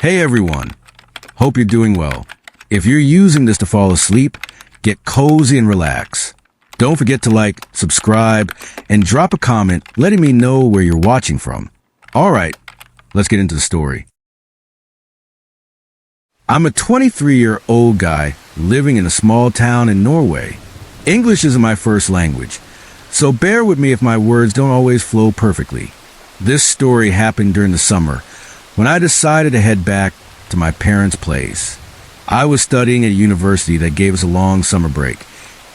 Hey everyone, hope you're doing well. If you're using this to fall asleep, get cozy and relax. Don't forget to like, subscribe, and drop a comment letting me know where you're watching from. Alright, let's get into the story. I'm a 23-year-old guy living in a small town in Norway. English isn't my first language, so bear with me if my words don't always flow perfectly. This story happened during the summer when I decided to head back to my parents' place. I was studying at a university that gave us a long summer break,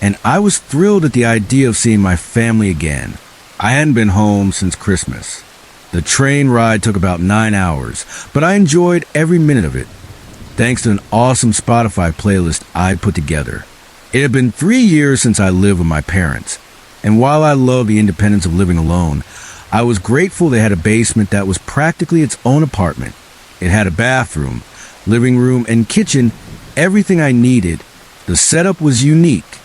and I was thrilled at the idea of seeing my family again. I hadn't been home since Christmas. The train ride took about 9 hours, but I enjoyed every minute of it, thanks to an awesome Spotify playlist I'd put together. It had been 3 years since I lived with my parents, and while I loved the independence of living alone, I was grateful they had a basement that was practically its own apartment. It had a bathroom, living room, and kitchen, everything I needed. The setup was unique.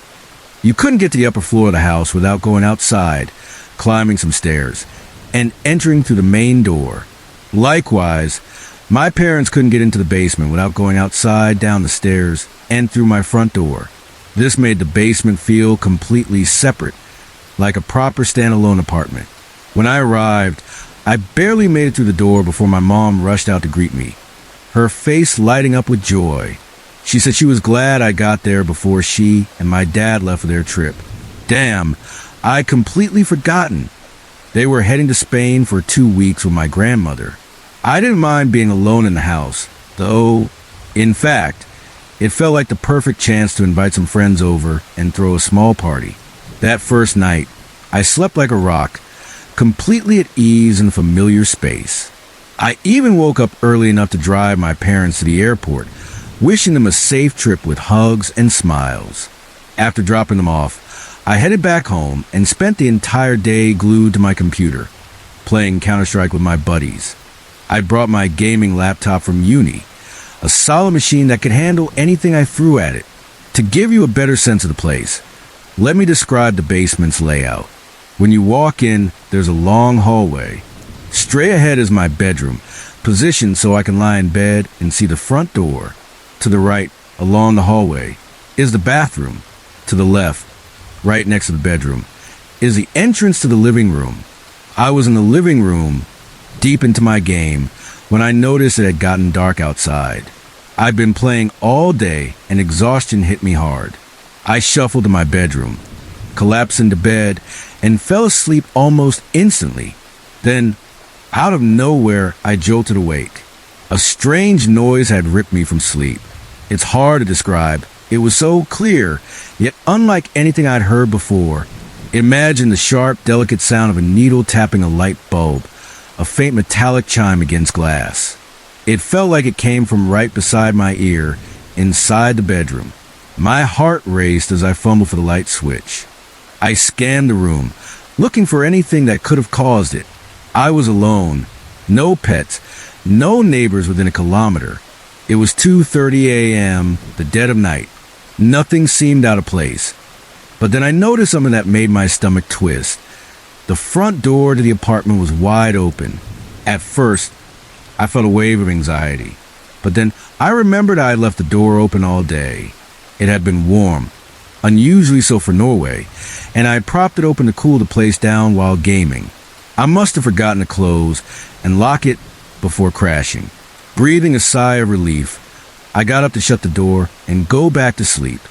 You couldn't get to the upper floor of the house without going outside, climbing some stairs, and entering through the main door. Likewise, my parents couldn't get into the basement without going outside, down the stairs, and through my front door. This made the basement feel completely separate, like a proper standalone apartment. When I arrived, I barely made it through the door before my mom rushed out to greet me, her face lighting up with joy. She said she was glad I got there before she and my dad left for their trip. Damn, I'd completely forgotten. They were heading to Spain for 2 weeks with my grandmother. I didn't mind being alone in the house, though, in fact, it felt like the perfect chance to invite some friends over and throw a small party. That first night, I slept like a rock, completely at ease in a familiar space. I even woke up early enough to drive my parents to the airport, wishing them a safe trip with hugs and smiles. After dropping them off, I headed back home and spent the entire day glued to my computer, playing Counter-Strike with my buddies. I brought my gaming laptop from uni, a solid machine that could handle anything I threw at it. To give you a better sense of the place, let me describe the basement's layout. When you walk in, there's a long hallway. Straight ahead is my bedroom, positioned so I can lie in bed and see the front door. To the right, along the hallway, is the bathroom. To the left, right next to the bedroom, is the entrance to the living room. I was in the living room, deep into my game, when I noticed it had gotten dark outside. I'd been playing all day and exhaustion hit me hard. I shuffled to my bedroom, collapsed into bed, and fell asleep almost instantly. Then, out of nowhere, I jolted awake. A strange noise had ripped me from sleep. It's hard to describe. It was so clear, yet unlike anything I'd heard before. Imagine the sharp, delicate sound of a needle tapping a light bulb, a faint metallic chime against glass. It felt like it came from right beside my ear, inside the bedroom. My heart raced as I fumbled for the light switch. I scanned the room, looking for anything that could have caused it. I was alone. No pets. No neighbors within a kilometer. It was 2:30 a.m., the dead of night. Nothing seemed out of place. But then I noticed something that made my stomach twist. The front door to the apartment was wide open. At first, I felt a wave of anxiety. But then I remembered I had left the door open all day. It had been warm, unusually so for Norway, and I had propped it open to cool the place down while gaming. I must have forgotten to close and lock it before crashing. Breathing a sigh of relief, I got up to shut the door and go back to sleep.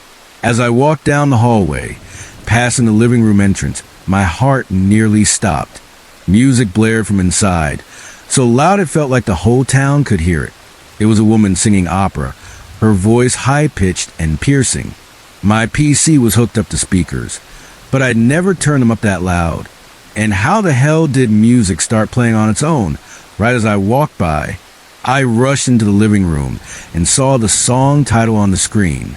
As I walked down the hallway, passing the living room entrance, my heart nearly stopped. Music blared from inside, so loud it felt like the whole town could hear it. It was a woman singing opera, her voice high-pitched and piercing. My PC was hooked up to speakers, but I'd never turned them up that loud. And how the hell did music start playing on its own, right as I walked by? I rushed into the living room and saw the song title on the screen,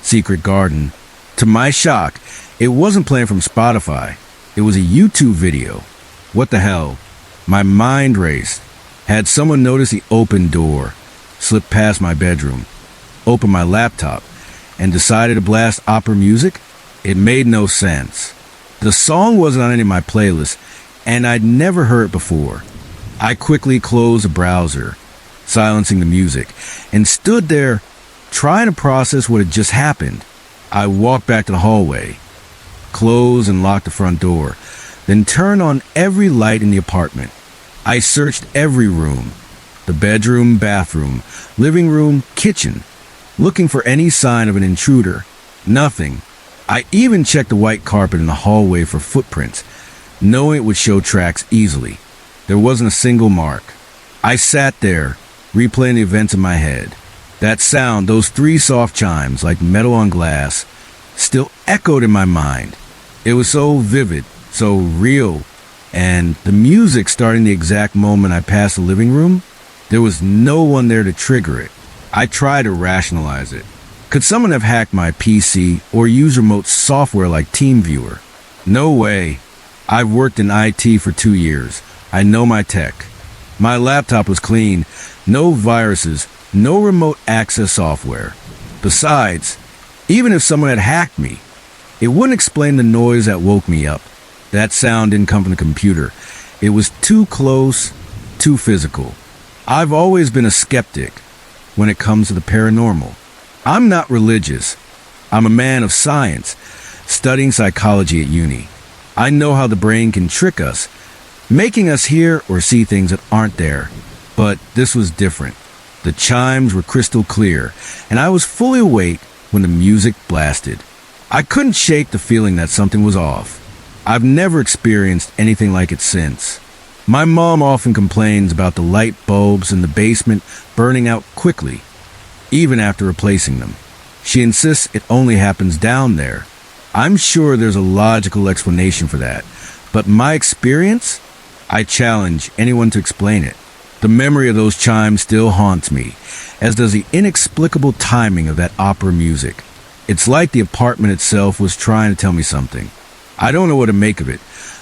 Secret Garden. To my shock, it wasn't playing from Spotify. It was a YouTube video. What the hell? My mind raced. Had someone noticed the open door, slipped past my bedroom, opened my laptop, and decided to blast opera music? It made no sense. The song wasn't on any of my playlists, and I'd never heard it before. I quickly closed the browser, silencing the music, and stood there trying to process what had just happened. I walked back to the hallway, closed and locked the front door, then turned on every light in the apartment. I searched every room, the bedroom, bathroom, living room, kitchen, looking for any sign of an intruder. Nothing. I even checked the white carpet in the hallway for footprints, knowing it would show tracks easily. There wasn't a single mark. I sat there, replaying the events in my head. That sound, those three soft chimes like metal on glass, still echoed in my mind. It was so vivid, so real, and the music starting the exact moment I passed the living room, there was no one there to trigger it. I tried to rationalize it. Could someone have hacked my PC or used remote software like TeamViewer? No way. I've worked in IT for 2 years. I know my tech. My laptop was clean. No viruses, no remote access software. Besides, even if someone had hacked me, it wouldn't explain the noise that woke me up. That sound didn't come from the computer. It was too close, too physical. I've always been a skeptic when it comes to the paranormal. I'm not religious. I'm a man of science, studying psychology at uni. I know how the brain can trick us, making us hear or see things that aren't there. But this was different. The chimes were crystal clear, and I was fully awake when the music blasted. I couldn't shake the feeling that something was off. I've never experienced anything like it since. My mom often complains about the light bulbs in the basement burning out quickly, even after replacing them. She insists it only happens down there. I'm sure there's a logical explanation for that, but my experience, I challenge anyone to explain it. The memory of those chimes still haunts me, as does the inexplicable timing of that opera music. It's like the apartment itself was trying to tell me something. I don't know what to make of it,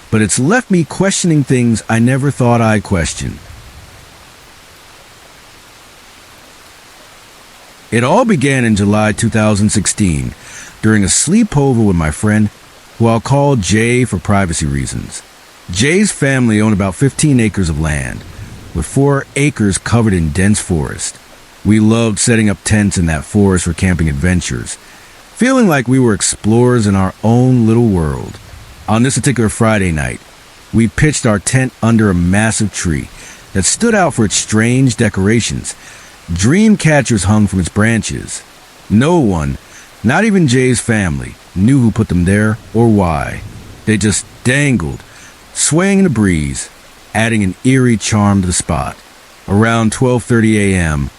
but it's left me questioning things I never thought I'd question. It all began in July 2016, during a sleepover with my friend, who I'll call Jay for privacy reasons. Jay's family owned about 15 acres of land, with 4 acres covered in dense forest. We loved setting up tents in that forest for camping adventures, feeling like we were explorers in our own little world. On this particular Friday night, we pitched our tent under a massive tree that stood out for its strange decorations. Dream catchers hung from its branches. No one, not even Jay's family, knew who put them there or why. They just dangled, swaying in the breeze, adding an eerie charm to the spot. Around 12:30 a.m.,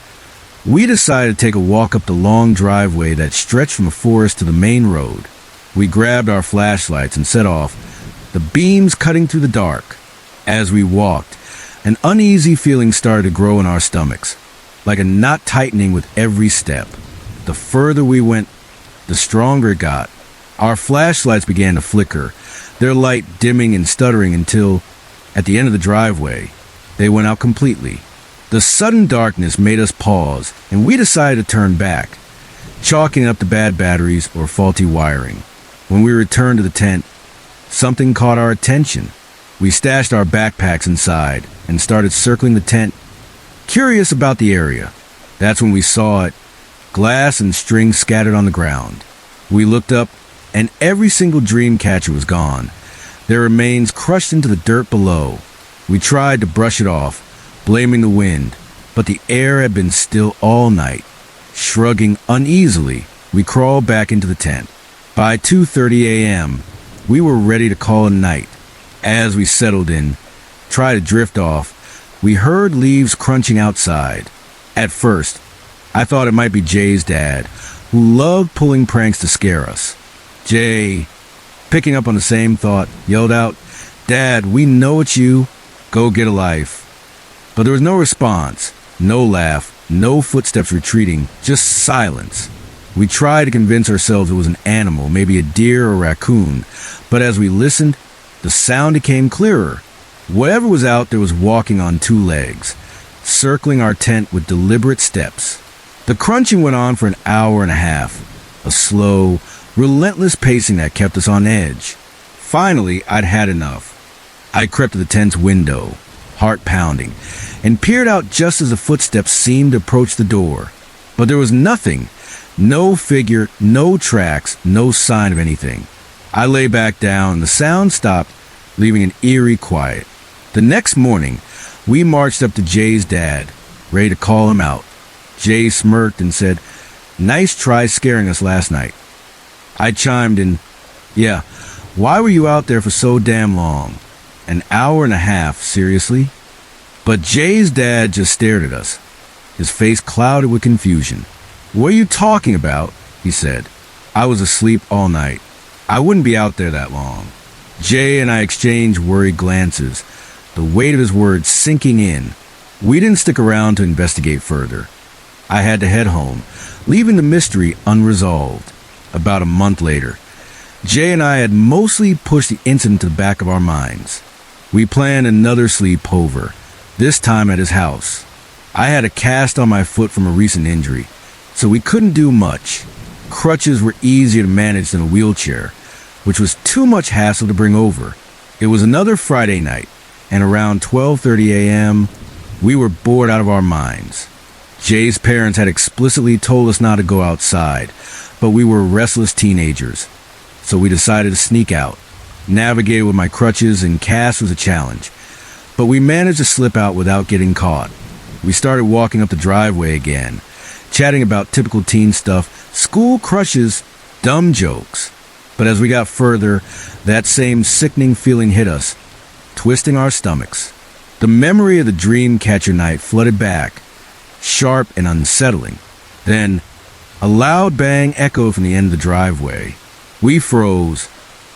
we decided to take a walk up the long driveway that stretched from the forest to the main road. We grabbed our flashlights and set off, the beams cutting through the dark. As we walked, an uneasy feeling started to grow in our stomachs, like a knot tightening with every step. The further we went, the stronger it got. Our flashlights began to flicker, their light dimming and stuttering until, at the end of the driveway, they went out completely. The sudden darkness made us pause, and we decided to turn back, chalking up the bad batteries or faulty wiring. When we returned to the tent, something caught our attention. We stashed our backpacks inside and started circling the tent, curious about the area. That's when we saw it, glass and string scattered on the ground. We looked up, and every single dream catcher was gone, their remains crushed into the dirt below. We tried to brush it off, blaming the wind, but the air had been still all night. Shrugging uneasily, we crawled back into the tent. By 2:30 a.m., we were ready to call it a night. As we settled in, tried to drift off, we heard leaves crunching outside. At first, I thought it might be Jay's dad, who loved pulling pranks to scare us. Jay, picking up on the same thought, yelled out, "Dad, we know it's you. Go get a life." But there was no response, no laugh, no footsteps retreating, just silence. We tried to convince ourselves it was an animal, maybe a deer or a raccoon, but as we listened, the sound became clearer. Whatever was out there was walking on 2 legs, circling our tent with deliberate steps. The crunching went on for an hour and a half, a slow, relentless pacing that kept us on edge. Finally, I'd had enough. I crept to the tent's window, heart pounding, and peered out just as the footsteps seemed to approach the door. But there was nothing. No figure, no tracks, no sign of anything. I lay back down, and the sound stopped, leaving an eerie quiet. The next morning, we marched up to Jay's dad, ready to call him out. Jay smirked and said, "Nice try scaring us last night." I chimed in, "Yeah, why were you out there for so damn long? An hour and a half, seriously?" But Jay's dad just stared at us, his face clouded with confusion. "What are you talking about?" he said. "I was asleep all night. I wouldn't be out there that long." Jay and I exchanged worried glances, the weight of his words sinking in. We didn't stick around to investigate further. I had to head home, leaving the mystery unresolved. About a month later, Jay and I had mostly pushed the incident to the back of our minds. We planned another sleepover, this time at his house. I had a cast on my foot from a recent injury, so we couldn't do much. Crutches were easier to manage than a wheelchair, which was too much hassle to bring over. It was another Friday night, and around 12:30 a.m., we were bored out of our minds. Jay's parents had explicitly told us not to go outside, but we were restless teenagers, so we decided to sneak out. Navigating with my crutches and cast was a challenge, but we managed to slip out without getting caught. We started walking up the driveway again, chatting about typical teen stuff, school crushes, dumb jokes. But as we got further, that same sickening feeling hit us, twisting our stomachs. The memory of the dream catcher night flooded back, sharp and unsettling. Then, a loud bang echoed from the end of the driveway. We froze,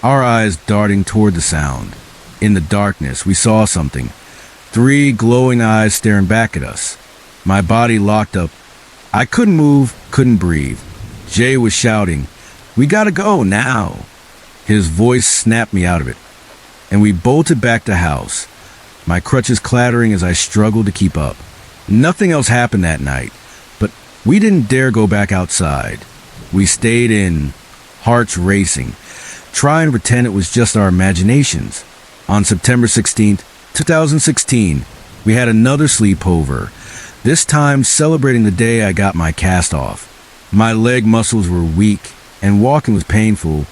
our eyes darting toward the sound. In the darkness, we saw something. 3 glowing eyes staring back at us. My body locked up. I couldn't move, couldn't breathe. Jay was shouting, "We gotta go now." His voice snapped me out of it, and we bolted back to house, my crutches clattering as I struggled to keep up. Nothing else happened that night, but we didn't dare go back outside. We stayed in, hearts racing, trying to pretend it was just our imaginations. On September 16th, 2016, we had another sleepover, this time celebrating the day I got my cast off. My leg muscles were weak, and walking was painful,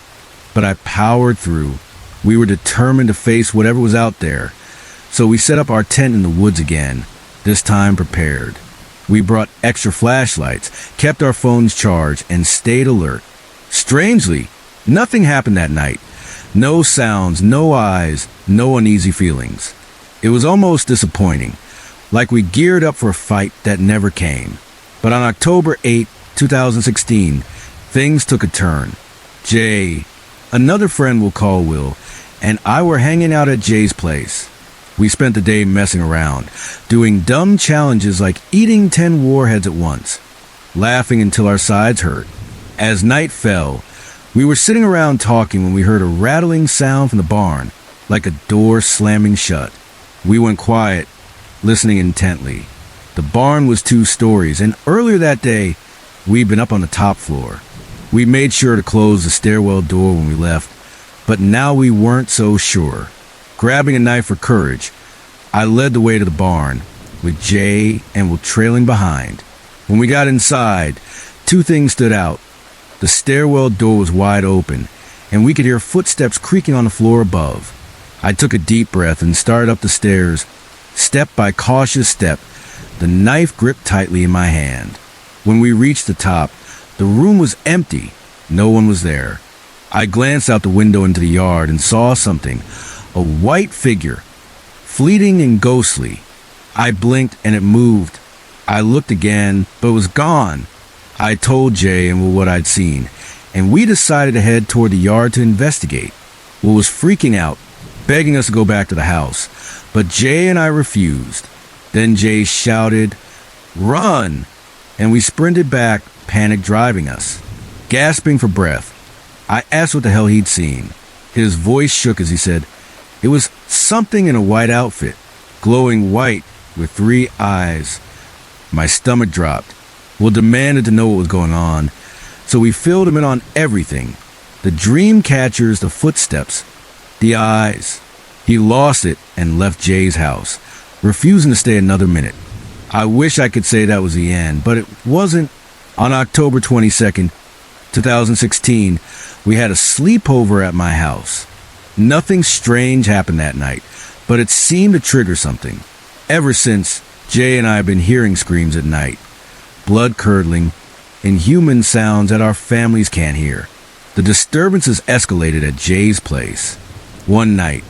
but I powered through. We were determined to face whatever was out there, so we set up our tent in the woods again, this time prepared. We brought extra flashlights, kept our phones charged, and stayed alert. Strangely, nothing happened that night. No sounds, no eyes, no uneasy feelings. It was almost disappointing, like we geared up for a fight that never came. But on October 8, 2016, things took a turn. Jay, another friend we'll call Will, and I were hanging out at Jay's place. We spent the day messing around, doing dumb challenges like eating 10 warheads at once, laughing until our sides hurt. As night fell, we were sitting around talking when we heard a rattling sound from the barn, like a door slamming shut. We went quiet, listening intently. The barn was 2 stories, and earlier that day, we'd been up on the top floor. We made sure to close the stairwell door when we left, but now we weren't so sure. Grabbing a knife for courage, I led the way to the barn, with Jay and Will trailing behind. When we got inside, 2 things stood out. The stairwell door was wide open, and we could hear footsteps creaking on the floor above. I took a deep breath and started up the stairs, step by cautious step, the knife gripped tightly in my hand. When we reached the top, the room was empty. No one was there. I glanced out the window into the yard and saw something, a white figure, fleeting and ghostly. I blinked and it moved. I looked again, but was gone. I told Jay and Will what I'd seen, and we decided to head toward the yard to investigate. Will was freaking out, begging us to go back to the house, but Jay and I refused. Then Jay shouted, "Run!" and we sprinted back, panic driving us. Gasping for breath, I asked what the hell he'd seen. His voice shook as he said, "It was something in a white outfit, glowing white with 3 eyes." My stomach dropped. Will demanded to know what was going on, so we filled him in on everything. The dream catchers, the footsteps, the eyes. He lost it and left Jay's house, refusing to stay another minute. I wish I could say that was the end, but it wasn't. On October 22nd, 2016, we had a sleepover at my house. Nothing strange happened that night, but it seemed to trigger something. Ever since, Jay and I have been hearing screams at night, blood-curdling, inhuman sounds that our families can't hear. The disturbances escalated at Jay's place. One night,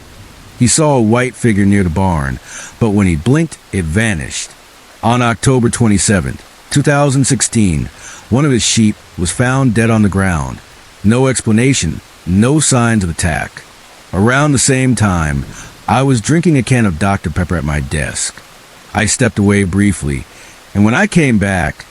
he saw a white figure near the barn, but when he blinked, it vanished. On October 27th, 2016, one of his sheep was found dead on the ground. No explanation, no signs of attack. Around the same time, I was drinking a can of Dr. Pepper at my desk. I stepped away briefly, and when I came back,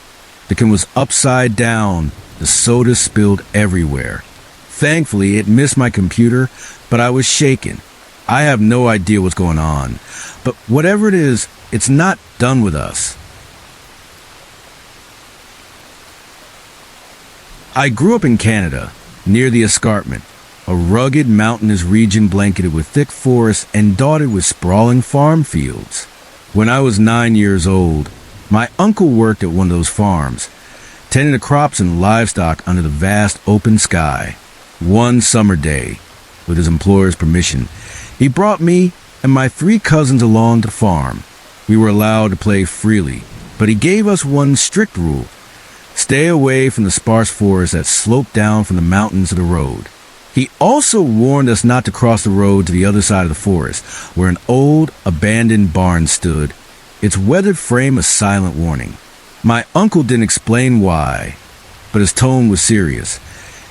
the can was upside down, the soda spilled everywhere. Thankfully, it missed my computer, but I was shaken. I have no idea what's going on, but whatever it is, it's not done with us. I grew up in Canada, near the escarpment, a rugged mountainous region blanketed with thick forests and dotted with sprawling farm fields. When I was 9 years old, my uncle worked at one of those farms, tending the crops and livestock under the vast open sky. One summer day, with his employer's permission, he brought me and my 3 cousins along to the farm. We were allowed to play freely, but he gave us one strict rule: stay away from the sparse forest that sloped down from the mountains to the road. He also warned us not to cross the road to the other side of the forest, where an old, abandoned barn stood, its weathered frame a silent warning. My uncle didn't explain why, but his tone was serious,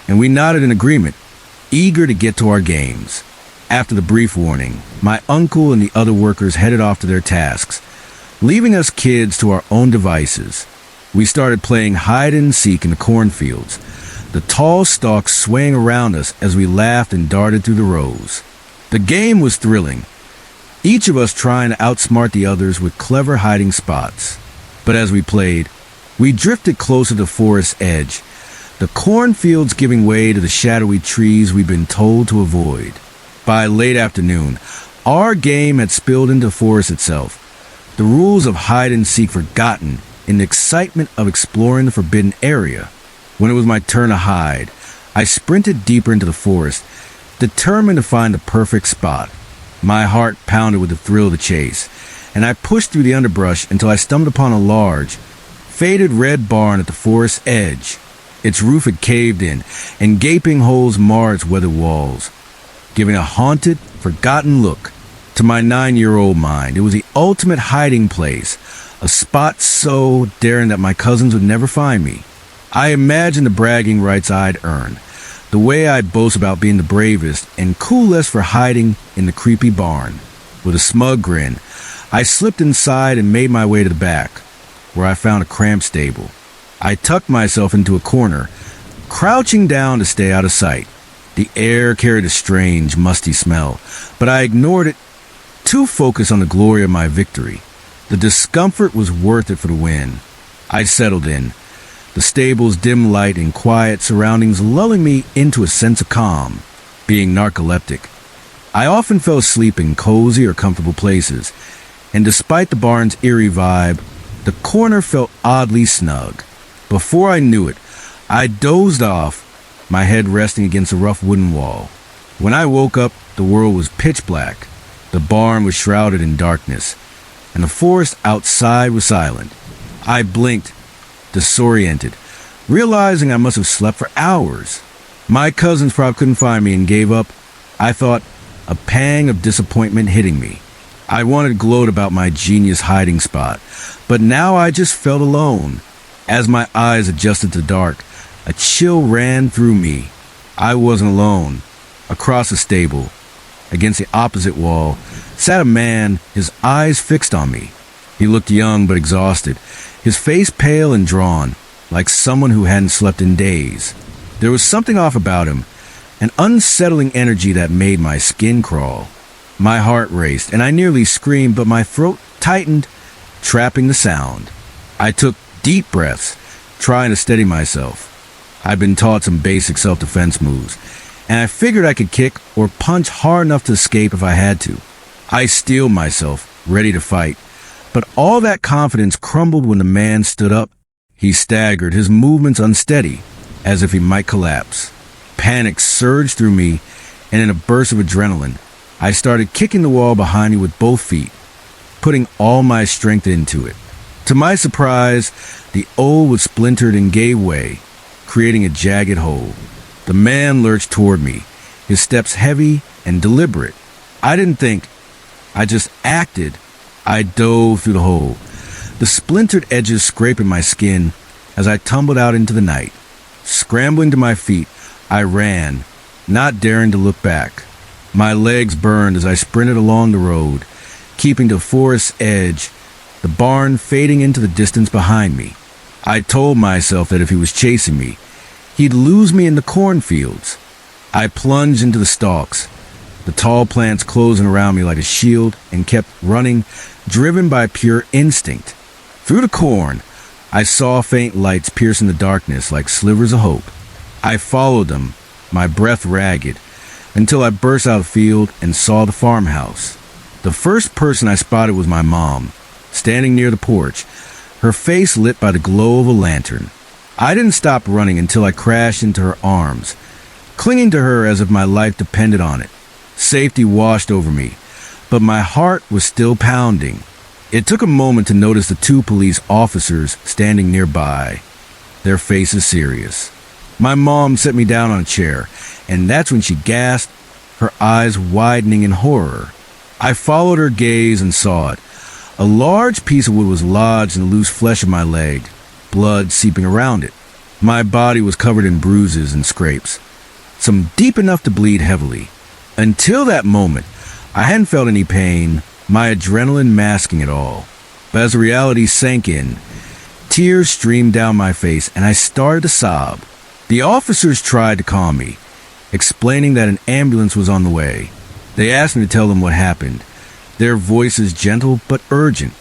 and we nodded in agreement, eager to get to our games. After the brief warning, my uncle and the other workers headed off to their tasks, leaving us kids to our own devices. We started playing hide and seek in the cornfields, the tall stalks swaying around us as we laughed and darted through the rows. The game was thrilling, each of us trying to outsmart the others with clever hiding spots. But as we played, we drifted closer to the forest's edge, the cornfields giving way to the shadowy trees we'd been told to avoid. By late afternoon, our game had spilled into the forest itself, the rules of hide and seek forgotten in the excitement of exploring the forbidden area. When it was my turn to hide, I sprinted deeper into the forest, determined to find the perfect spot. My heart pounded with the thrill of the chase, and I pushed through the underbrush until I stumbled upon a large, faded red barn at the forest's edge. Its roof had caved in, and gaping holes marred its weathered walls, giving a haunted, forgotten look. To my 9-year-old mind, it was the ultimate hiding place, a spot so daring that my cousins would never find me. I imagined the bragging rights I'd earned, the way I'd boast about being the bravest and coolest for hiding in the creepy barn. With a smug grin, I slipped inside and made my way to the back, where I found a cramped stable. I tucked myself into a corner, crouching down to stay out of sight. The air carried a strange, musty smell, but I ignored it, too focused on the glory of my victory. The discomfort was worth it for the win. I settled in, the stable's dim light and quiet surroundings lulling me into a sense of calm. Being narcoleptic, I often fell asleep in cozy or comfortable places, and despite the barn's eerie vibe, the corner felt oddly snug. Before I knew it, I dozed off, my head resting against a rough wooden wall. When I woke up, the world was pitch black. The barn was shrouded in darkness, and the forest outside was silent. I blinked, disoriented, realizing I must have slept for hours. My cousins probably couldn't find me and gave up. I thought, a pang of disappointment hitting me. I wanted to gloat about my genius hiding spot, but now I just felt alone. As my eyes adjusted to dark, a chill ran through me. I wasn't alone. Across the stable, against the opposite wall, sat a man, his eyes fixed on me. He looked young but exhausted, his face pale and drawn, like someone who hadn't slept in days. There was something off about him, an unsettling energy that made my skin crawl. My heart raced, and I nearly screamed, but my throat tightened, trapping the sound. I took deep breaths, trying to steady myself. I'd been taught some basic self-defense moves, and I figured I could kick or punch hard enough to escape if I had to. I steeled myself, ready to fight. But all that confidence crumbled when the man stood up. He staggered, his movements unsteady, as if he might collapse. Panic surged through me, and in a burst of adrenaline, I started kicking the wall behind me with both feet, putting all my strength into it. To my surprise, the old was splintered and gave way, creating a jagged hole. The man lurched toward me, his steps heavy and deliberate. I didn't think, I just acted. I dove through the hole, the splintered edges scraping my skin as I tumbled out into the night. Scrambling to my feet, I ran, not daring to look back. My legs burned as I sprinted along the road, keeping to the forest's edge, the barn fading into the distance behind me. I told myself that if he was chasing me, he'd lose me in the cornfields. I plunged into the stalks, the tall plants closing around me like a shield, and kept running, driven by pure instinct. Through the corn, I saw faint lights piercing the darkness like slivers of hope. I followed them, my breath ragged, until I burst out of the field and saw the farmhouse. The first person I spotted was my mom, standing near the porch, her face lit by the glow of a lantern. I didn't stop running until I crashed into her arms, clinging to her as if my life depended on it. Safety washed over me, but my heart was still pounding. It took a moment to notice the two police officers standing nearby, their faces serious. My mom set me down on a chair, and that's when she gasped, her eyes widening in horror. I followed her gaze and saw it. A large piece of wood was lodged in the loose flesh of my leg, blood seeping around it. My body was covered in bruises and scrapes, some deep enough to bleed heavily. Until that moment, I hadn't felt any pain, my adrenaline masking it all. But as the reality sank in, tears streamed down my face and I started to sob. The officers tried to calm me, explaining that an ambulance was on the way. They asked me to tell them what happened, their voices gentle but urgent.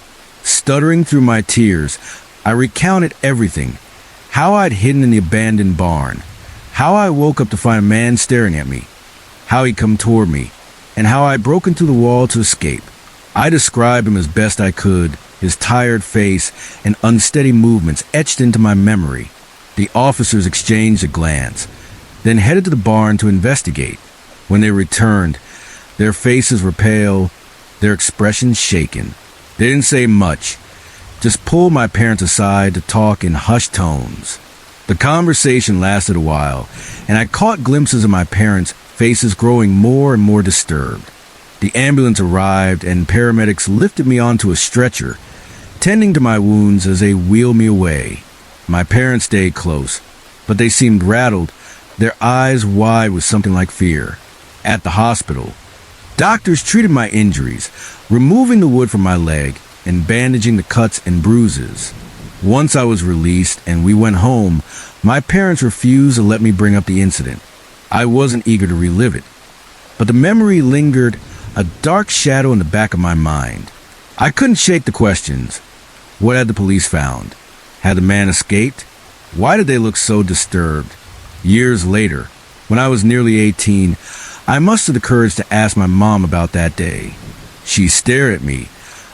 Stuttering through my tears, I recounted everything, how I'd hidden in the abandoned barn, how I woke up to find a man staring at me, how he'd come toward me, and how I'd broken through the wall to escape. I described him as best I could, his tired face and unsteady movements etched into my memory. The officers exchanged a glance, then headed to the barn to investigate. When they returned, their faces were pale, their expressions shaken. They didn't say much, just pulled my parents aside to talk in hushed tones. The conversation lasted a while, and I caught glimpses of my parents' faces growing more and more disturbed. The ambulance arrived, and paramedics lifted me onto a stretcher, tending to my wounds as they wheeled me away. My parents stayed close, but they seemed rattled, their eyes wide with something like fear. At the hospital, doctors treated my injuries, removing the wood from my leg and bandaging the cuts and bruises. Once I was released and we went home, my parents refused to let me bring up the incident. I wasn't eager to relive it, but the memory lingered, a dark shadow in the back of my mind. I couldn't shake the questions. What had the police found? Had the man escaped? Why did they look so disturbed? Years later, when I was nearly 18, I mustered the courage to ask my mom about that day. She stared at me,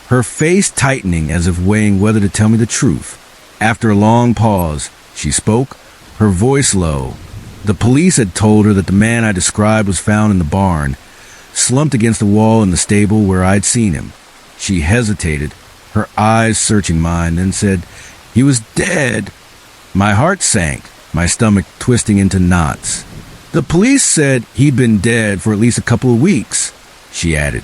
her face tightening as if weighing whether to tell me the truth. After a long pause, she spoke, her voice low. The police had told her that the man I described was found in the barn, slumped against the wall in the stable where I'd seen him. She hesitated, her eyes searching mine, then said, "He was dead." My heart sank, my stomach twisting into knots. "The police said he'd been dead for at least a couple of weeks," she added,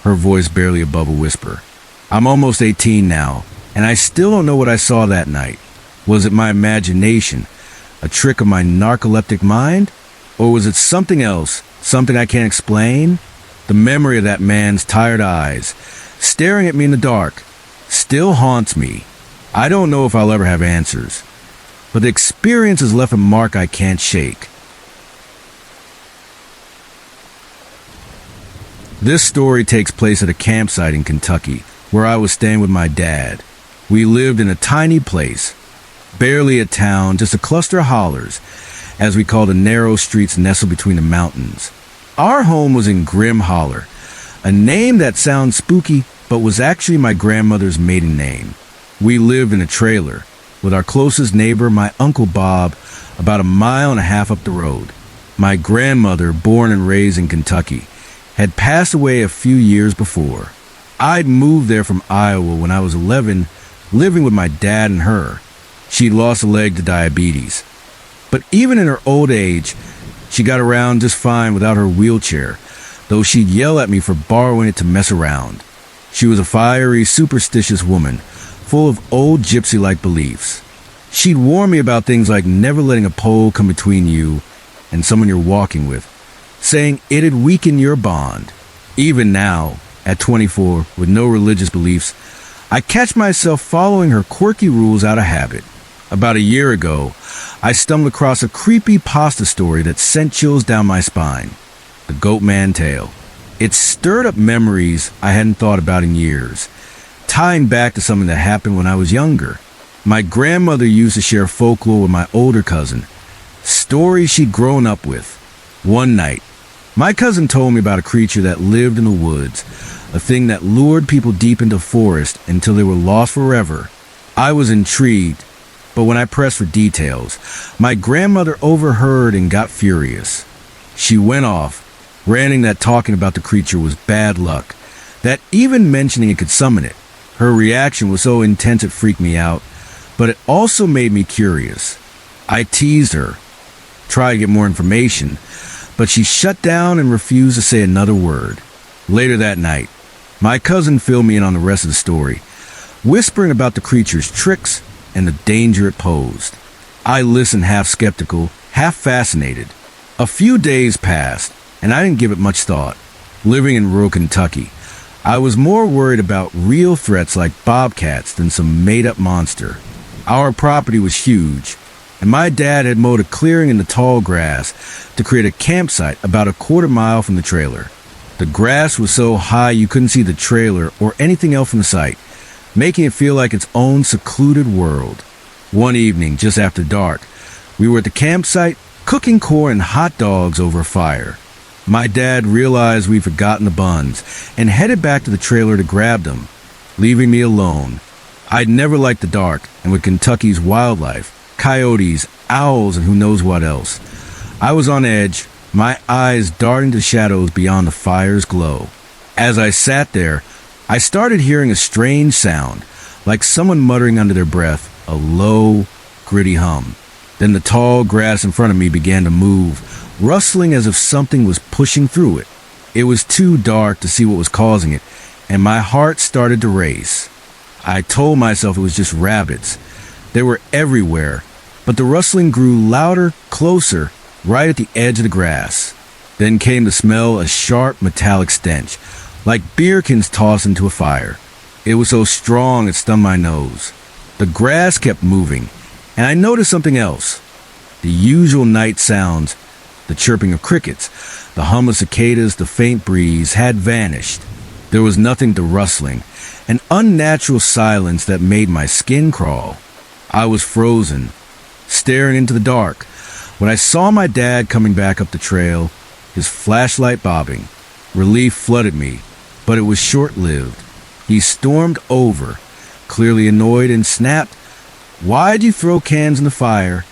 her voice barely above a whisper. I'm almost 18 now, and I still don't know what I saw that night. Was it my imagination, a trick of my narcoleptic mind? Or was it something else, something I can't explain? The memory of that man's tired eyes, staring at me in the dark, still haunts me. I don't know if I'll ever have answers, but the experience has left a mark I can't shake. This story takes place at a campsite in Kentucky, where I was staying with my dad. We lived in a tiny place, barely a town, just a cluster of hollers, as we called the narrow streets nestled between the mountains. Our home was in Grim Holler, a name that sounds spooky but was actually my grandmother's maiden name. We lived in a trailer with our closest neighbor, my Uncle Bob, about a mile and a half up the road. My grandmother, born and raised in Kentucky, had passed away a few years before. I'd moved there from Iowa when I was 11, living with my dad and her. She'd lost a leg to diabetes. But even in her old age, she got around just fine without her wheelchair, though she'd yell at me for borrowing it to mess around. She was a fiery, superstitious woman, full of old gypsy-like beliefs. She'd warn me about things like never letting a pole come between you and someone you're walking with, saying it'd weaken your bond. Even now, at 24, with no religious beliefs, I catch myself following her quirky rules out of habit. About a year ago, I stumbled across a creepypasta story that sent chills down my spine. The Goatman Tale. It stirred up memories I hadn't thought about in years, tying back to something that happened when I was younger. My grandmother used to share folklore with my older cousin, stories she'd grown up with. One night, my cousin told me about a creature that lived in the woods, a thing that lured people deep into the forest until they were lost forever. I was intrigued, but when I pressed for details, my grandmother overheard and got furious. She went off, ranting that talking about the creature was bad luck, that even mentioning it could summon it. Her reaction was so intense it freaked me out, but it also made me curious. I teased her, tried to get more information, but she shut down and refused to say another word. Later that night, my cousin filled me in on the rest of the story, whispering about the creature's tricks and the danger it posed. I listened half skeptical, half fascinated. A few days passed, and I didn't give it much thought. Living in rural Kentucky, I was more worried about real threats like bobcats than some made-up monster. Our property was huge, and my dad had mowed a clearing in the tall grass to create a campsite about a quarter mile from the trailer. The grass was so high you couldn't see the trailer or anything else from the site, making it feel like its own secluded world. One evening, just after dark, we were at the campsite cooking corn and hot dogs over a fire. My dad realized we'd forgotten the buns and headed back to the trailer to grab them, leaving me alone. I'd never liked the dark, and with Kentucky's wildlife, coyotes, owls, and who knows what else, I was on edge, my eyes darting to shadows beyond the fire's glow. As I sat there, I started hearing a strange sound, like someone muttering under their breath, a low, gritty hum. Then the tall grass in front of me began to move, rustling as if something was pushing through it. It was too dark to see what was causing it, and my heart started to race. I told myself it was just rabbits. They were everywhere, but the rustling grew louder, closer, right at the edge of the grass. Then came the smell, a sharp metallic stench, like beer cans tossed into a fire. It was so strong it stung my nose. The grass kept moving, and I noticed something else. The usual night sounds, the chirping of crickets, the hum of cicadas, the faint breeze, had vanished. There was nothing to rustling, an unnatural silence that made my skin crawl. I was frozen, staring into the dark, when I saw my dad coming back up the trail, his flashlight bobbing. Relief flooded me, but it was short-lived. He stormed over, clearly annoyed, and snapped, "Why'd you throw cans in the fire?"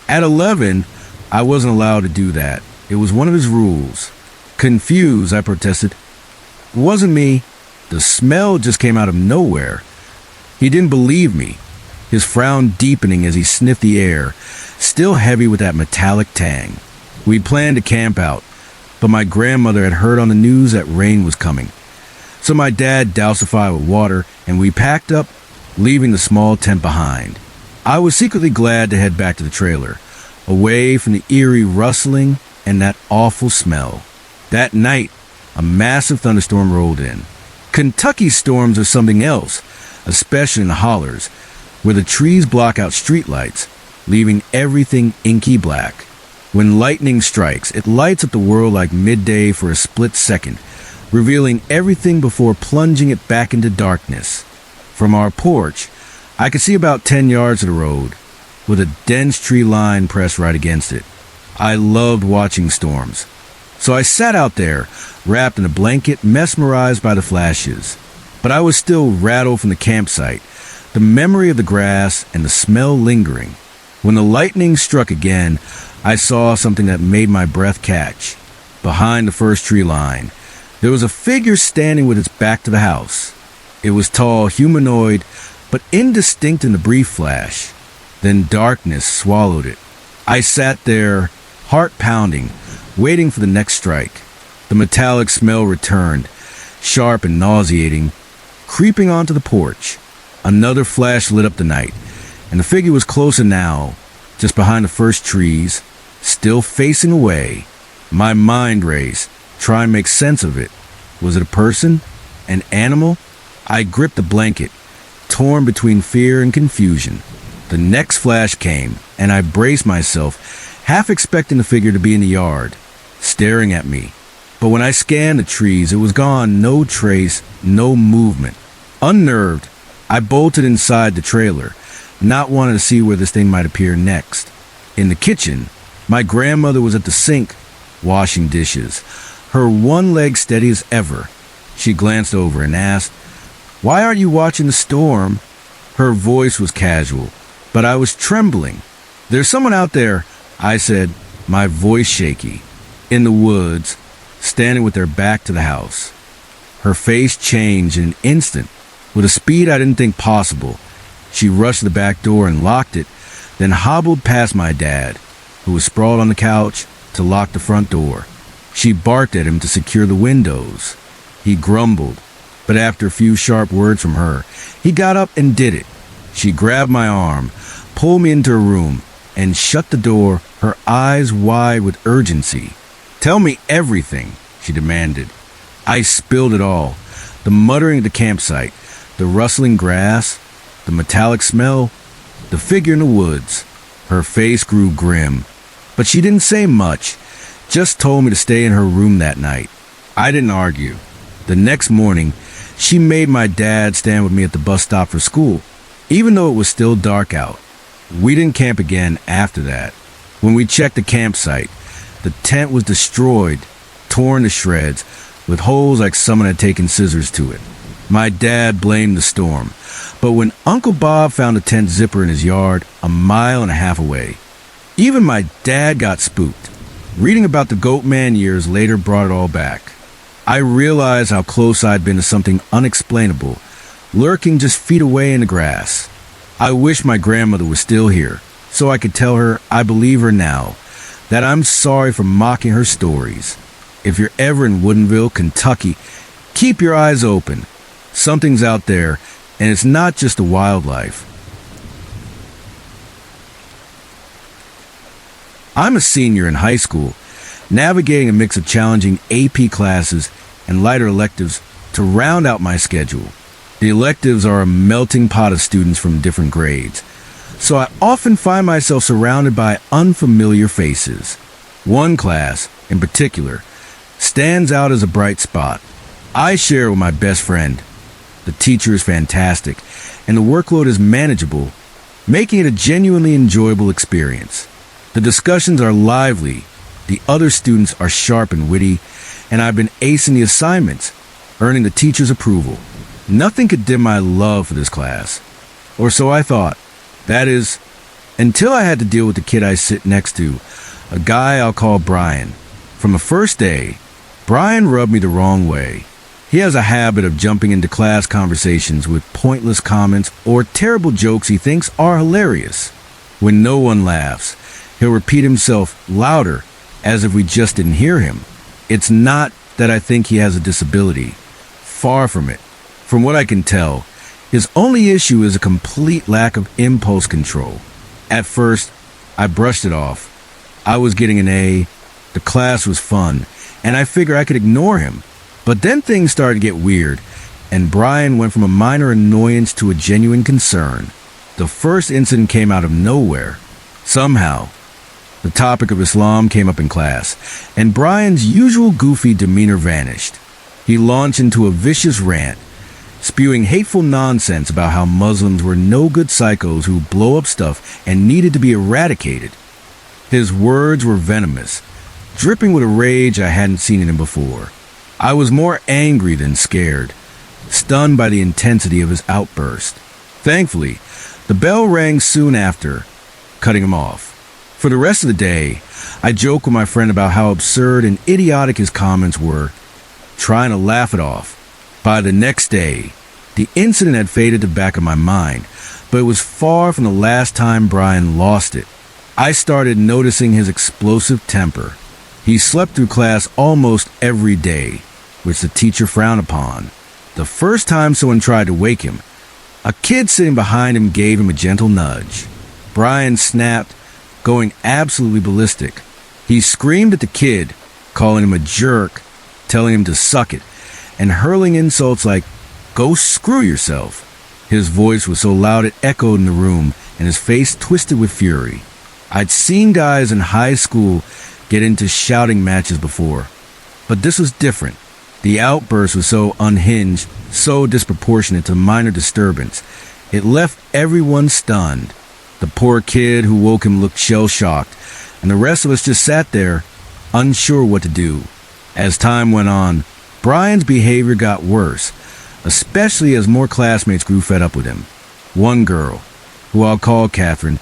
At 11, I wasn't allowed to do that. It was one of his rules. Confused, I protested. It wasn't me. The smell just came out of nowhere. He didn't believe me, his frown deepening as he sniffed the air, still heavy with that metallic tang. We'd planned to camp out, but my grandmother had heard on the news that rain was coming. So my dad doused the fire with water, and we packed up, leaving the small tent behind. I was secretly glad to head back to the trailer, away from the eerie rustling and that awful smell. That night, a massive thunderstorm rolled in. Kentucky storms are something else, especially in the hollers, where the trees block out streetlights, leaving everything inky black. When lightning strikes, it lights up the world like midday for a split second, revealing everything before plunging it back into darkness. From our porch, I could see about 10 yards of the road, with a dense tree line pressed right against it. I loved watching storms, so I sat out there, wrapped in a blanket, mesmerized by the flashes. but I was still rattled from the campsite, the memory of the grass and the smell lingering. When the lightning struck again, I saw something that made my breath catch. Behind the first tree line, there was a figure standing with its back to the house. It was tall, humanoid, but indistinct in the brief flash. Then darkness swallowed it. I sat there, heart pounding, waiting for the next strike. The metallic smell returned, sharp and nauseating, creeping onto the porch. Another flash lit up the night, and the figure was closer now, just behind the first trees, still facing away. My mind raced, trying to make sense of it. Was it a person? An animal? I gripped the blanket, torn between fear and confusion. The next flash came, and I braced myself, half expecting the figure to be in the yard, staring at me. But when I scanned the trees, it was gone, no trace, no movement. Unnerved, I bolted inside the trailer, not wanting to see where this thing might appear next. In the kitchen, my grandmother was at the sink, washing dishes, her one leg steady as ever. She glanced over and asked, "Why aren't you watching the storm?" Her voice was casual, but I was trembling. "There's someone out there," I said, my voice shaky. In the woods, standing with their back to the house. Her face changed in an instant, with a speed I didn't think possible. She rushed to the back door and locked it, then hobbled past my dad, who was sprawled on the couch, to lock the front door. She barked at him to secure the windows. He grumbled, but after a few sharp words from her, he got up and did it. She grabbed my arm, pulled me into her room, and shut the door, her eyes wide with urgency. "Tell me everything," she demanded. I spilled it all. The muttering of the campsite, the rustling grass, the metallic smell, the figure in the woods. Her face grew grim, but she didn't say much, just told me to stay in her room that night. I didn't argue. The next morning, she made my dad stand with me at the bus stop for school, even though it was still dark out. We didn't camp again after that. When we checked the campsite, the tent was destroyed, torn to shreds, with holes like someone had taken scissors to it. My dad blamed the storm, but when Uncle Bob found the tent zipper in his yard, a mile and a half away, even my dad got spooked. Reading about the Goat Man years later brought it all back. I realized how close I'd been to something unexplainable, lurking just feet away in the grass. I wish my grandmother was still here, so I could tell her I believe her now, that I'm sorry for mocking her stories. If you're ever in Woodinville, Kentucky, keep your eyes open. Something's out there, and it's not just the wildlife. I'm a senior in high school, navigating a mix of challenging AP classes and lighter electives to round out my schedule. The electives are a melting pot of students from different grades, so I often find myself surrounded by unfamiliar faces. One class, in particular, stands out as a bright spot. I share it with my best friend. The teacher is fantastic, and the workload is manageable, making it a genuinely enjoyable experience. The discussions are lively, the other students are sharp and witty, and I've been acing the assignments, earning the teacher's approval. Nothing could dim my love for this class. Or so I thought. That is, until I had to deal with the kid I sit next to, a guy I'll call Brian. From the first day, Brian rubbed me the wrong way. He has a habit of jumping into class conversations with pointless comments or terrible jokes he thinks are hilarious. When no one laughs, he'll repeat himself louder, as if we just didn't hear him. It's not that I think he has a disability. Far from it. From what I can tell, his only issue is a complete lack of impulse control. At first, I brushed it off. I was getting an A, the class was fun, and I figured I could ignore him. But then things started to get weird, and Brian went from a minor annoyance to a genuine concern. The first incident came out of nowhere. Somehow, the topic of Islam came up in class, and Brian's usual goofy demeanor vanished. He launched into a vicious rant, spewing hateful nonsense about how Muslims were no good psychos who blow up stuff and needed to be eradicated. His words were venomous, dripping with a rage I hadn't seen in him before. I was more angry than scared. stunned by the intensity of his outburst. Thankfully, the bell rang soon after, cutting him off. For the rest of the day, I joked with my friend about how absurd and idiotic his comments were, trying to laugh it off. By the next day, the incident had faded to the back of my mind, but it was far from the last time Brian lost it. I started noticing his explosive temper. He slept through class almost every day, which the teacher frowned upon. The first time someone tried to wake him, a kid sitting behind him gave him a gentle nudge. Brian snapped, going absolutely ballistic. He screamed at the kid, calling him a jerk, telling him to suck it, and hurling insults like, "Go screw yourself." His voice was so loud it echoed in the room, and his face twisted with fury. I'd seen guys in high school get into shouting matches before, but this was different. The outburst was so unhinged, so disproportionate to minor disturbance. It left everyone stunned. The poor kid who woke him looked shell-shocked, and the rest of us just sat there, unsure what to do. As time went on, Brian's behavior got worse, especially as more classmates grew fed up with him. One girl, who I'll call Catherine,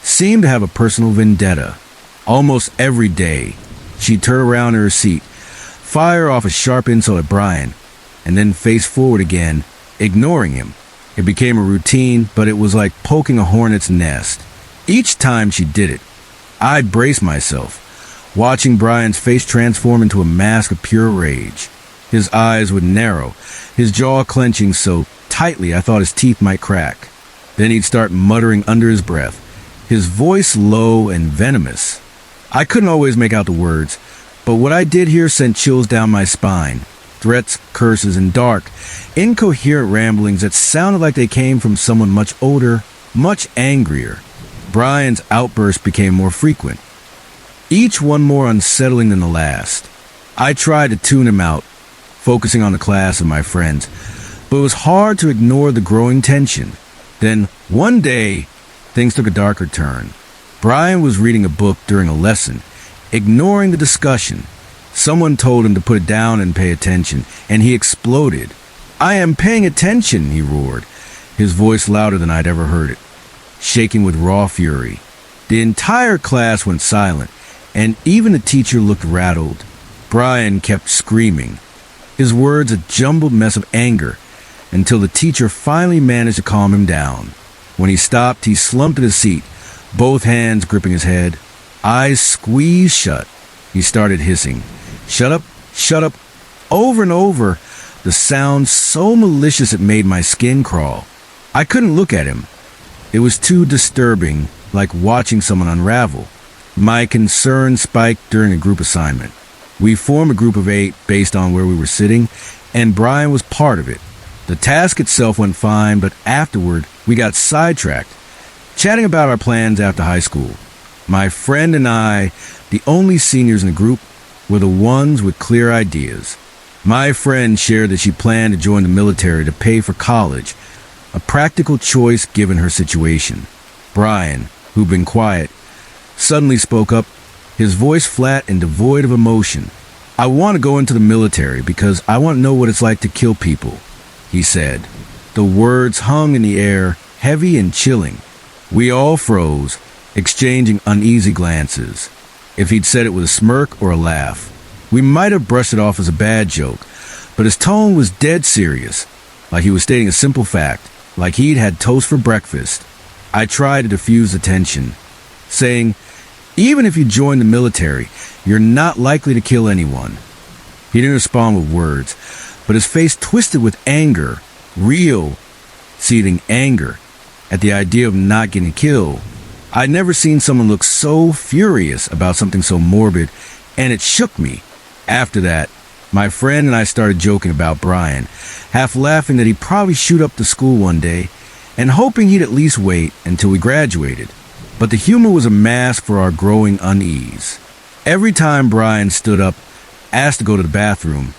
seemed to have a personal vendetta. Almost every day, she'd turn around in her seat, fire off a sharp insult at Brian, and then face forward again, ignoring him. It became a routine, but it was like poking a hornet's nest. Each time she did it, I'd brace myself, watching Brian's face transform into a mask of pure rage. His eyes would narrow, his jaw clenching so tightly I thought his teeth might crack. Then he'd start muttering under his breath, his voice low and venomous. I couldn't always make out the words, but what I did hear sent chills down my spine. Threats, curses, and dark, incoherent ramblings that sounded like they came from someone much older, much angrier. Brian's outbursts became more frequent, each one more unsettling than the last. I tried to tune him out, focusing on the class and my friends, but it was hard to ignore the growing tension. Then, one day, things took a darker turn. Brian was reading a book during a lesson, ignoring the discussion. Someone told him to put it down and pay attention, and he exploded. "I am paying attention," he roared, his voice louder than I'd ever heard it, shaking with raw fury. The entire class went silent, and even the teacher looked rattled. Brian kept screaming, his words a jumbled mess of anger, until the teacher finally managed to calm him down. When he stopped, he slumped in his seat, both hands gripping his head, eyes squeezed shut. He started hissing, "Shut up, shut up," over and over, the sound so malicious it made my skin crawl. I couldn't look at him. It was too disturbing, like watching someone unravel. My concern spiked during a group assignment. We formed a group of 8 based on where we were sitting, and Brian was part of it. The task itself went fine, but afterward, we got sidetracked, chatting about our plans after high school. My friend and I, the only seniors in the group, were the ones with clear ideas. My friend shared that she planned to join the military to pay for college, a practical choice given her situation. Brian, who'd been quiet, suddenly spoke up, his voice flat and devoid of emotion. "I want to go into the military because I want to know what it's like to kill people," he said. The words hung in the air, heavy and chilling. We all froze, exchanging uneasy glances. If he'd said it with a smirk or a laugh, we might have brushed it off as a bad joke, but his tone was dead serious, like he was stating a simple fact, like he'd had toast for breakfast. I tried to diffuse the tension, saying, "Even if you join the military, you're not likely to kill anyone." He didn't respond with words, but his face twisted with anger, real, seething anger, at the idea of not getting killed. I'd never seen someone look so furious about something so morbid, and it shook me. After that, my friend and I started joking about Brian, half laughing that he'd probably shoot up the school one day, and hoping he'd at least wait until we graduated. But the humor was a mask for our growing unease. Every time Brian stood up, asked to go to the bathroom,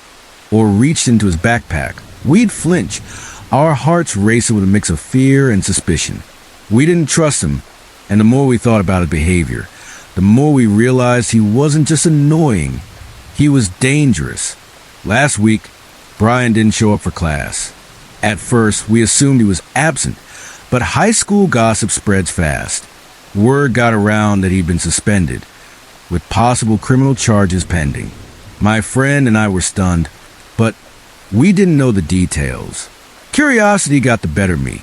or reached into his backpack, we'd flinch, our hearts racing with a mix of fear and suspicion. We didn't trust him, and the more we thought about his behavior, the more we realized he wasn't just annoying, he was dangerous. Last week, Brian didn't show up for class. At first, we assumed he was absent, but high school gossip spreads fast. Word got around that he'd been suspended, with possible criminal charges pending. My friend and I were stunned, but we didn't know the details. Curiosity got the better of me,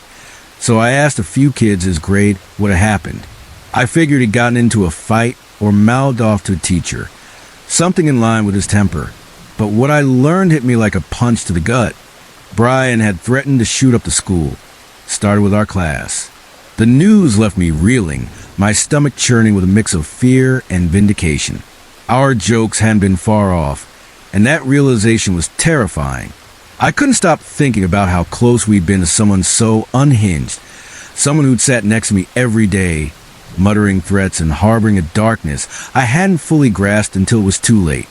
so I asked a few kids his grade what had happened. I figured he'd gotten into a fight or mouthed off to a teacher, something in line with his temper. But what I learned hit me like a punch to the gut. Brian had threatened to shoot up the school. Started with our class. The news left me reeling, my stomach churning with a mix of fear and vindication. Our jokes hadn't been far off, and that realization was terrifying. I couldn't stop thinking about how close we'd been to someone so unhinged, someone who'd sat next to me every day, muttering threats and harboring a darkness I hadn't fully grasped until it was too late.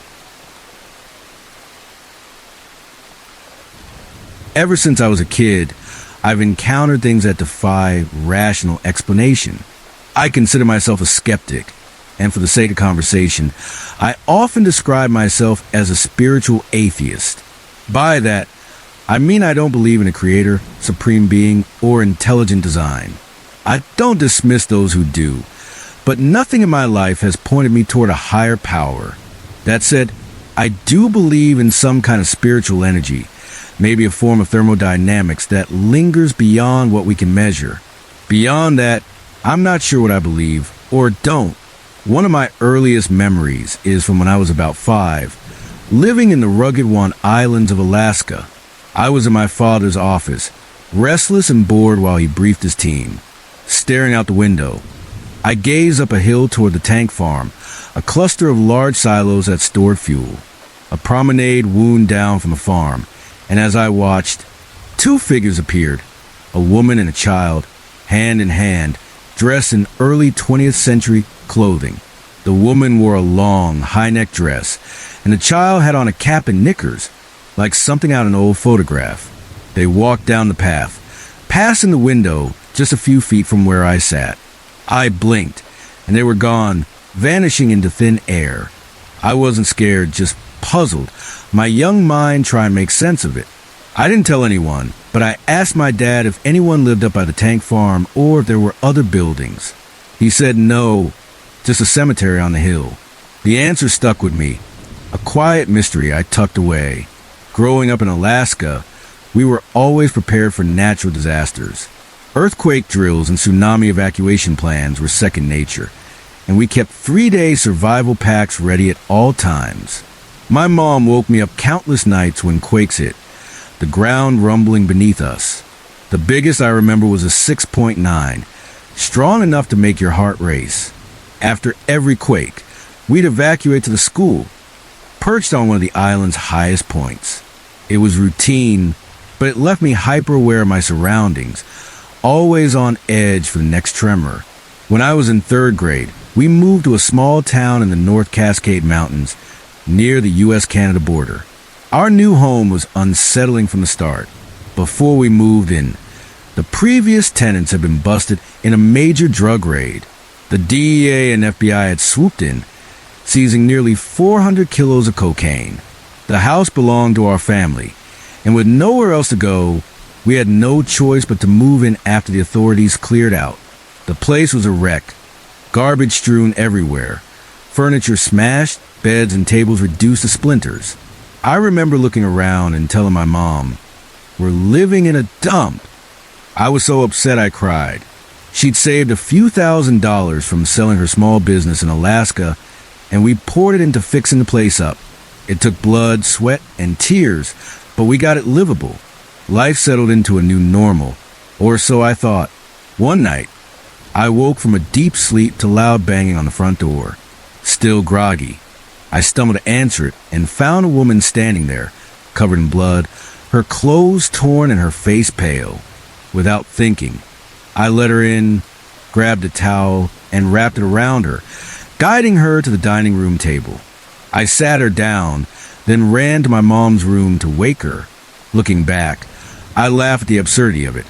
Ever since I was a kid, I've encountered things that defy rational explanation. I consider myself a skeptic, and for the sake of conversation, I often describe myself as a spiritual atheist. By that, I mean I don't believe in a creator, supreme being, or intelligent design. I don't dismiss those who do, but nothing in my life has pointed me toward a higher power. That said, I do believe in some kind of spiritual energy, maybe a form of thermodynamics that lingers beyond what we can measure. Beyond that, I'm not sure what I believe, or don't. One of my earliest memories is from when I was about 5, living in the rugged islands of Alaska. I was in my father's office, restless and bored while he briefed his team. Staring out the window, I gazed up a hill toward the tank farm, a cluster of large silos that stored fuel. A promenade wound down from the farm, and as I watched, 2 figures appeared, a woman and a child, hand in hand, dressed in early 20th century clothing. The woman wore a long, high-neck dress, and the child had on a cap and knickers, like something out of an old photograph. They walked down the path, passing the window just a few feet from where I sat. I blinked, and they were gone, vanishing into thin air. I wasn't scared, just puzzled, my young mind trying to make sense of it. I didn't tell anyone, but I asked my dad if anyone lived up by the tank farm or if there were other buildings. He said no, just a cemetery on the hill. The answer stuck with me, a quiet mystery I tucked away. Growing up in Alaska, we were always prepared for natural disasters. Earthquake drills and tsunami evacuation plans were second nature, and we kept 3-day survival packs ready at all times. My mom woke me up countless nights when quakes hit, the ground rumbling beneath us. The biggest I remember was a 6.9, strong enough to make your heart race. After every quake, we'd evacuate to the school, perched on one of the island's highest points. It was routine, but it left me hyper-aware of my surroundings, always on edge for the next tremor. When I was in 3rd grade, we moved to a small town in the North Cascade Mountains, near the U.S.-Canada border. Our new home was unsettling from the start. Before we moved in, the previous tenants had been busted in a major drug raid. The DEA and FBI had swooped in, seizing nearly 400 kilos of cocaine. The house belonged to our family, and with nowhere else to go, we had no choice but to move in after the authorities cleared out. The place was a wreck, garbage strewn everywhere, furniture smashed, beds and tables reduced to splinters. I remember looking around and telling my mom, "We're living in a dump." I was so upset I cried. She'd saved a few $1,000s from selling her small business in Alaska, and we poured it into fixing the place up. It took blood, sweat, and tears, but we got it livable. Life settled into a new normal, or so I thought. One night, I woke from a deep sleep to loud banging on the front door. Still groggy, I stumbled to answer it and found a woman standing there, covered in blood, her clothes torn and her face pale. Without thinking, I let her in, grabbed a towel, and wrapped it around her, guiding her to the dining room table. I sat her down, then ran to my mom's room to wake her. Looking back, I laugh at the absurdity of it.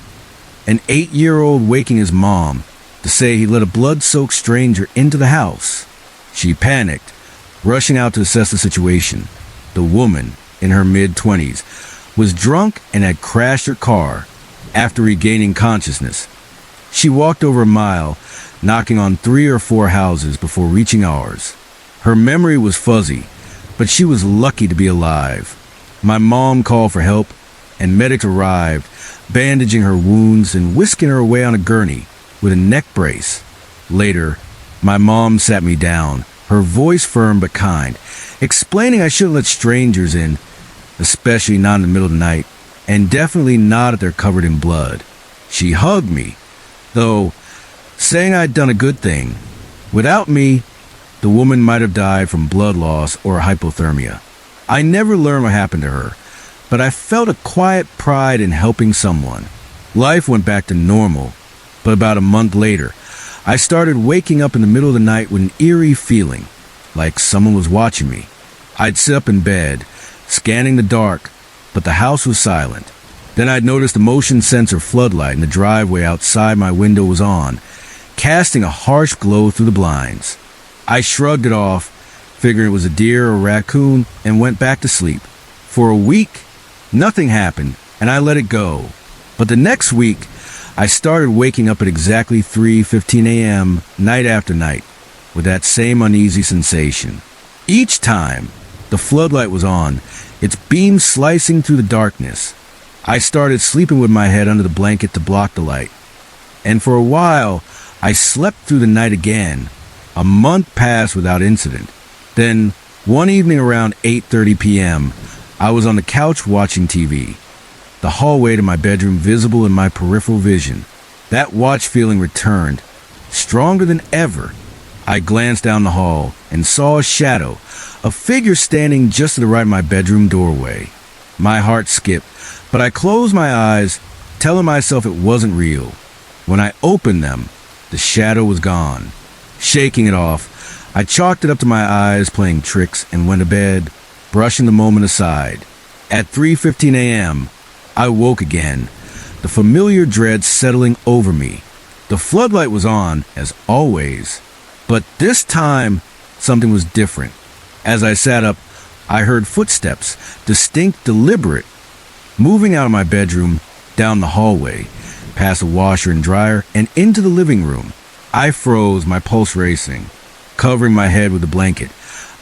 An 8-year-old waking his mom to say he let a blood-soaked stranger into the house. She panicked, rushing out to assess the situation. The woman, in her mid-20s, was drunk and had crashed her car. After regaining consciousness, she walked over a mile, knocking on 3 or 4 houses before reaching ours. Her memory was fuzzy, but she was lucky to be alive. My mom called for help, and medics arrived, bandaging her wounds and whisking her away on a gurney with a neck brace. Later, my mom sat me down, her voice firm but kind, explaining I shouldn't let strangers in, especially not in the middle of the night, and definitely not if they're covered in blood. She hugged me, though, saying I'd done a good thing. Without me, the woman might have died from blood loss or hypothermia. I never learned what happened to her, but I felt a quiet pride in helping someone. Life went back to normal, but about a month later, I started waking up in the middle of the night with an eerie feeling, like someone was watching me. I'd sit up in bed, scanning the dark, but the house was silent. Then I'd noticed the motion sensor floodlight in the driveway outside my window was on, casting a harsh glow through the blinds. I shrugged it off, figuring it was a deer or raccoon, and went back to sleep. For a week, nothing happened, and I let it go. But the next week, I started waking up at exactly 3:15 a.m. night after night, with that same uneasy sensation. Each time the floodlight was on, its beam slicing through the darkness. I started sleeping with my head under the blanket to block the light. And for a while, I slept through the night again. A month passed without incident. Then, one evening around 8:30 p.m., I was on the couch watching TV, the hallway to my bedroom visible in my peripheral vision. That watch feeling returned, stronger than ever. I glanced down the hall and saw a shadow, a figure standing just to the right of my bedroom doorway. My heart skipped, but I closed my eyes, telling myself it wasn't real. When I opened them, the shadow was gone. Shaking it off, I chalked it up to my eyes playing tricks and went to bed, brushing the moment aside. At 3:15 a.m., I woke again, the familiar dread settling over me. The floodlight was on, as always, but this time, something was different. As I sat up, I heard footsteps, distinct, deliberate, moving out of my bedroom, down the hallway, past a washer and dryer, and into the living room. I froze, my pulse racing. Covering my head with a blanket,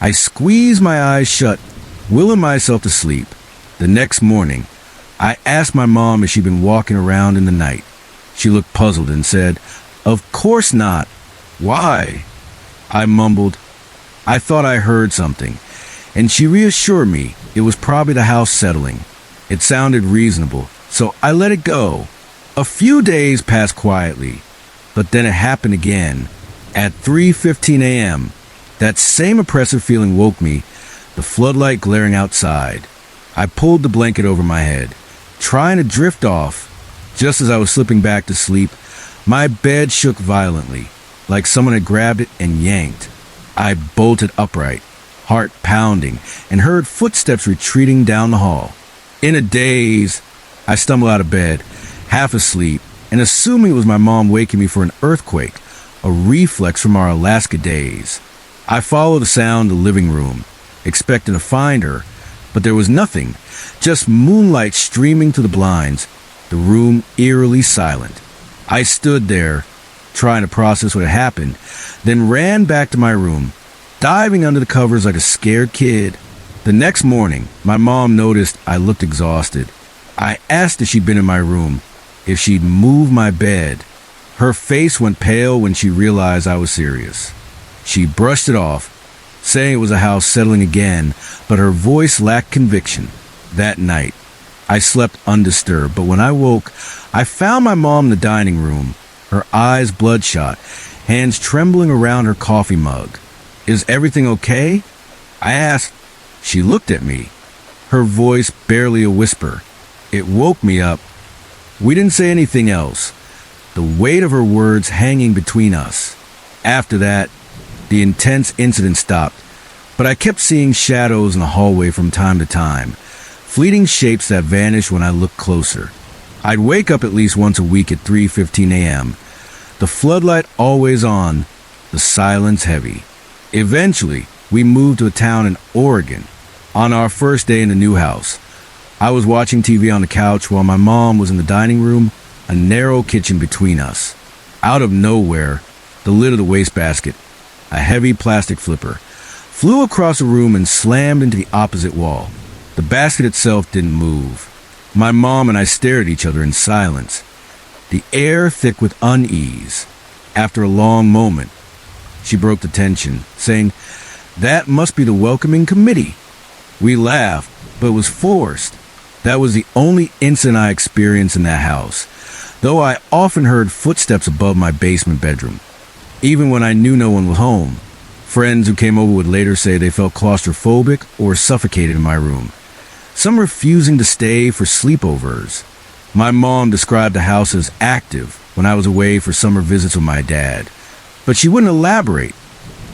I squeezed my eyes shut, willing myself to sleep. The next morning, I asked my mom if she'd been walking around in the night. She looked puzzled and said, "Of course not. Why?" I mumbled, "I thought I heard something," and she reassured me it was probably the house settling. It sounded reasonable, so I let it go. A few days passed quietly, but then it happened again. At 3:15 a.m., that same oppressive feeling woke me, the floodlight glaring outside. I pulled the blanket over my head, trying to drift off. Just as I was slipping back to sleep, my bed shook violently, like someone had grabbed it and yanked. I bolted upright, heart pounding, and heard footsteps retreating down the hall. In a daze, I stumbled out of bed, half asleep, and assuming it was my mom waking me for an earthquake, a reflex from our Alaska days. I followed the sound to the living room, expecting to find her, but there was nothing, just moonlight streaming through the blinds, the room eerily silent. I stood there, trying to process what had happened, then ran back to my room, diving under the covers like a scared kid. The next morning, my mom noticed I looked exhausted. I asked if she'd been in my room, if she'd moved my bed. Her face went pale when she realized I was serious. She brushed it off, saying it was a house settling again, but her voice lacked conviction. That night, I slept undisturbed, but when I woke, I found my mom in the dining room, her eyes bloodshot, hands trembling around her coffee mug. "Is everything okay?" I asked. She looked at me, her voice barely a whisper. It woke me up. We didn't say anything else, the weight of her words hanging between us. After that, the intense incident stopped, but I kept seeing shadows in the hallway from time to time, fleeting shapes that vanished when I looked closer. I'd wake up at least once a week at 3:15 a.m., the floodlight always on, the silence heavy. Eventually, we moved to a town in Oregon. On our first day in the new house, I was watching TV on the couch while my mom was in the dining room, a narrow kitchen between us. Out of nowhere, the lid of the wastebasket, a heavy plastic flipper, flew across the room and slammed into the opposite wall. The basket itself didn't move. My mom and I stared at each other in silence, the air thick with unease. After a long moment, she broke the tension, saying, "That must be the welcoming committee." We laughed, but it was forced. That was the only incident I experienced in that house, though I often heard footsteps above my basement bedroom. Even when I knew no one was home, friends who came over would later say they felt claustrophobic or suffocated in my room, some refusing to stay for sleepovers. My mom described the house as active when I was away for summer visits with my dad, but she wouldn't elaborate,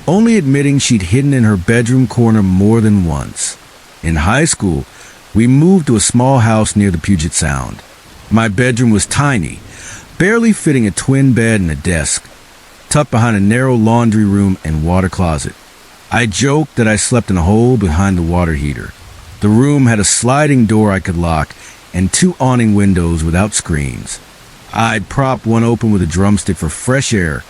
only admitting she'd hidden in her bedroom corner more than once. In high school, we moved to a small house near the Puget Sound. My bedroom was tiny, barely fitting a twin bed and a desk, tucked behind a narrow laundry room and water closet. I joked that I slept in a hole behind the water heater. The room had a sliding door I could lock and 2 awning windows without screens. I'd prop one open with a drumstick for fresh air,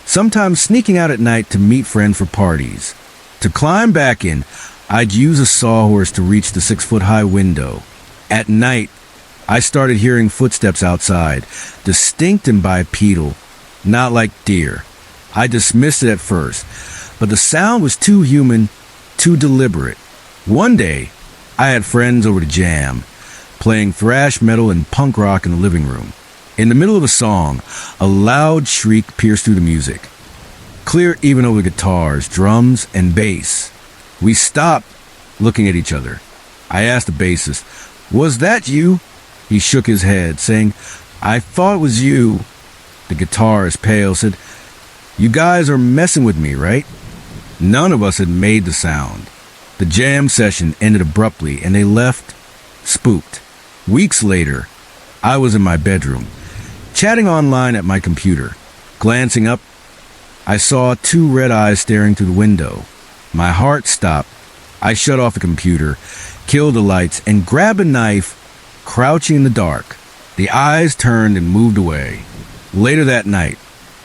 sometimes sneaking out at night to meet friends for parties. To climb back in, I'd use a sawhorse to reach the 6-foot-high window. At night, I started hearing footsteps outside, distinct and bipedal, not like deer. I dismissed it at first, but the sound was too human, too deliberate. One day, I had friends over to jam, playing thrash metal and punk rock in the living room. In the middle of a song, a loud shriek pierced through the music, clear even over the guitars, drums, and bass. We stopped, looking at each other. I asked the bassist, "Was that you?" He shook his head, saying, "I thought it was you." The guitarist, pale, said, "You guys are messing with me, right?" None of us had made the sound. The jam session ended abruptly, and they left, spooked. Weeks later, I was in my bedroom, chatting online at my computer. Glancing up, I saw 2 red eyes staring through the window. My heart stopped. I shut off the computer, killed the lights, and grabbed a knife, crouching in the dark. The eyes turned and moved away. Later that night,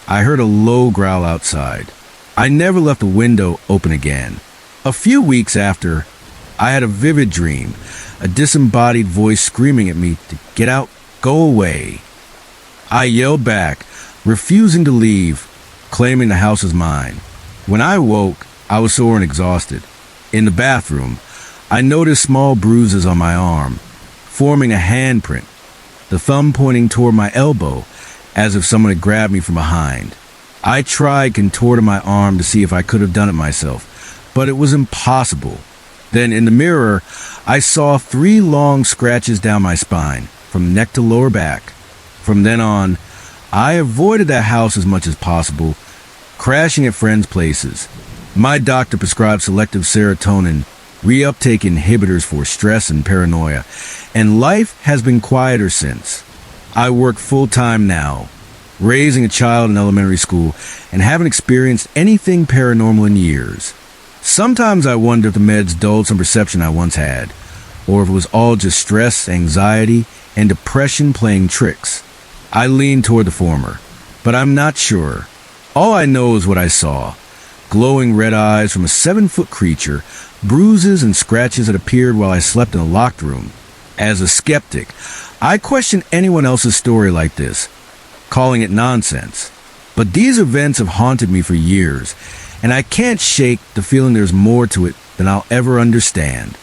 I heard a low growl outside. I never left the window open again. A few weeks after, I had a vivid dream, a disembodied voice screaming at me to get out, go away. I yelled back, refusing to leave, claiming the house was mine. When I woke, I was sore and exhausted. In the bathroom, I noticed small bruises on my arm, forming a handprint, the thumb pointing toward my elbow, as if someone had grabbed me from behind. I tried contorting my arm to see if I could have done it myself, but it was impossible. Then, in the mirror, I saw 3 long scratches down my spine, from neck to lower back. From then on, I avoided that house as much as possible, crashing at friends' places. My doctor prescribed selective serotonin, reuptake inhibitors for stress and paranoia, and life has been quieter since. I work full-time now, raising a child in elementary school, and haven't experienced anything paranormal in years. Sometimes I wonder if the meds dulled some perception I once had, or if it was all just stress, anxiety, and depression playing tricks. I lean toward the former, but I'm not sure. All I know is what I saw. Glowing red eyes from a 7-foot creature, bruises and scratches that appeared while I slept in a locked room. As a skeptic, I question anyone else's story like this, calling it nonsense. But these events have haunted me for years, and I can't shake the feeling there's more to it than I'll ever understand.